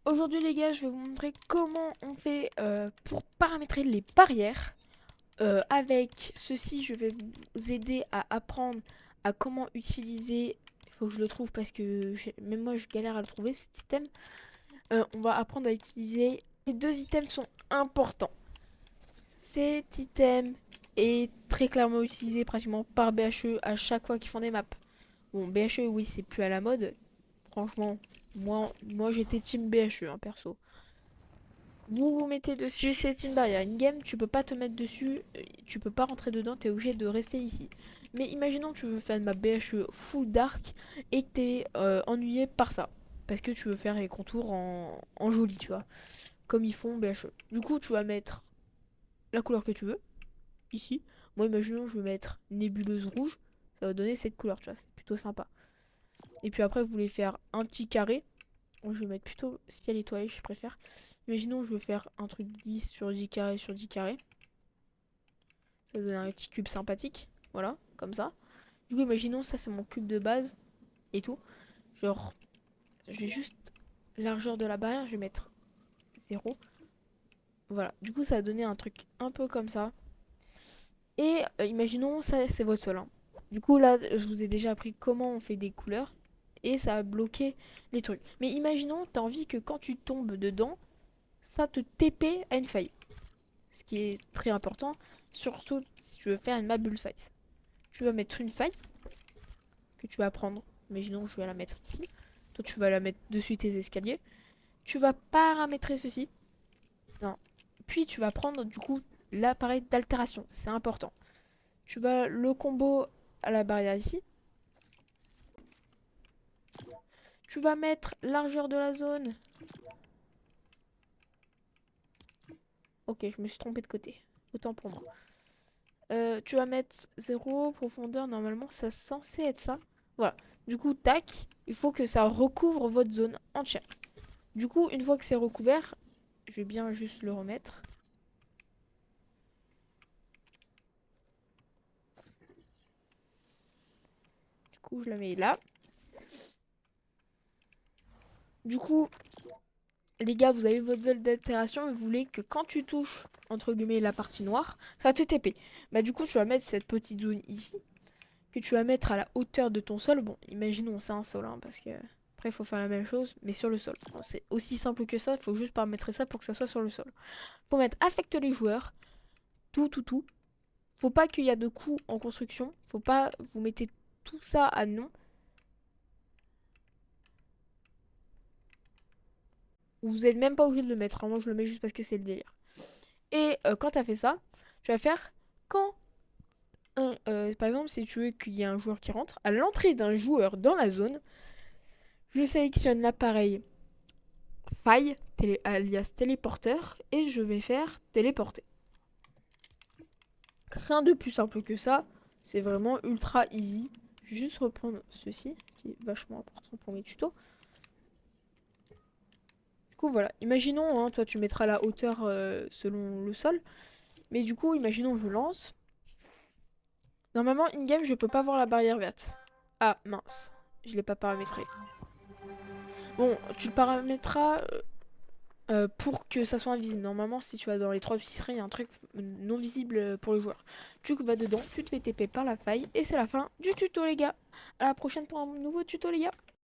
Aujourd'hui les gars, je vais vous montrer comment on fait pour paramétrer les barrières. Avec ceci, je vais vous aider à apprendre à comment utiliser. Il faut que je le trouve parce que même moi je galère à le trouver cet item. On va apprendre à utiliser. Les deux items sont importants. Cet item est très clairement utilisé pratiquement par BHE à chaque fois qu'ils font des maps. Bon, BHE, oui, c'est plus à la mode. Franchement, moi j'étais team BHE, hein, perso. Vous mettez dessus, c'est une barrière. In-game, tu peux pas te mettre dessus, tu peux pas rentrer dedans, t'es obligé de rester ici. Mais imaginons que tu veux faire une map BHE full dark et que t'es ennuyé par ça. Parce que tu veux faire les contours en joli, tu vois. Comme ils font BHE. Du coup, tu vas mettre la couleur que tu veux, ici. Moi, imaginons, je veux mettre nébuleuse rouge. Ça va donner cette couleur, tu vois, c'est plutôt sympa. Et puis après, vous voulez faire un petit carré. Moi, je vais mettre plutôt ciel étoilé, je préfère. Imaginons, je veux faire un truc 10 sur 10 carrés sur 10 carrés. Ça donne un petit cube sympathique. Voilà, comme ça. Du coup, imaginons, ça c'est mon cube de base et tout. Genre, je vais juste largeur de la barrière, je vais mettre 0. Voilà, du coup, ça a donné un truc un peu comme ça. Et imaginons, ça c'est votre sol, hein. Du coup, là, je vous ai déjà appris comment on fait des couleurs. Et ça a bloqué les trucs. Mais imaginons, tu as envie que quand tu tombes dedans, ça te TP à une faille. Ce qui est très important, surtout si tu veux faire une map bullfight. Tu vas mettre une faille que tu vas prendre. Imaginons, je vais la mettre ici. Toi, tu vas la mettre dessus tes escaliers. Tu vas paramétrer ceci. Non. Puis, tu vas prendre du coup l'appareil d'altération. C'est important. Tu vas le combo à la barrière ici. Tu vas mettre largeur de la zone. Ok, je me suis trompé de côté. Autant pour moi. Tu vas mettre 0, profondeur, normalement c'est censé être ça. Voilà. Du coup, tac, il faut que ça recouvre votre zone entière. Du coup, une fois que c'est recouvert, je vais bien juste le remettre. Du coup, je la mets là. Du coup, les gars, vous avez votre zone d'altération et vous voulez que quand tu touches, entre guillemets, la partie noire, ça te TP. Bah du coup, tu vas mettre cette petite zone ici, que tu vas mettre à la hauteur de ton sol. Bon, imaginons c'est un sol, hein, parce que après il faut faire la même chose, mais sur le sol. Bon, c'est aussi simple que ça, il faut juste paramétrer ça pour que ça soit sur le sol. Faut mettre affecte les joueurs, tout. Faut pas qu'il y a de coups en construction, faut pas, vous mettez tout ça à non. Vous êtes même pas obligé de le mettre, hein. Moi je le mets juste parce que c'est le délire. Et quand tu as fait ça, tu vas faire quand par exemple, si tu veux qu'il y ait un joueur qui rentre, à l'entrée d'un joueur dans la zone, je sélectionne l'appareil faille, alias téléporteur, et je vais faire téléporter. Rien de plus simple que ça, c'est vraiment ultra easy. Je vais juste reprendre ceci, qui est vachement important pour mes tutos. Du coup, voilà, imaginons, hein, toi tu mettras la hauteur selon le sol, mais du coup, imaginons je lance. Normalement, in-game, je peux pas voir la barrière verte. Ah, mince, je l'ai pas paramétré. Bon, tu le paramétras pour que ça soit invisible. Normalement, si tu vas dans les trois petits traits, il y a un truc non visible pour le joueur. Tu vas dedans, tu te fais TP par la faille, et c'est la fin du tuto, les gars. À la prochaine pour un nouveau tuto, les gars.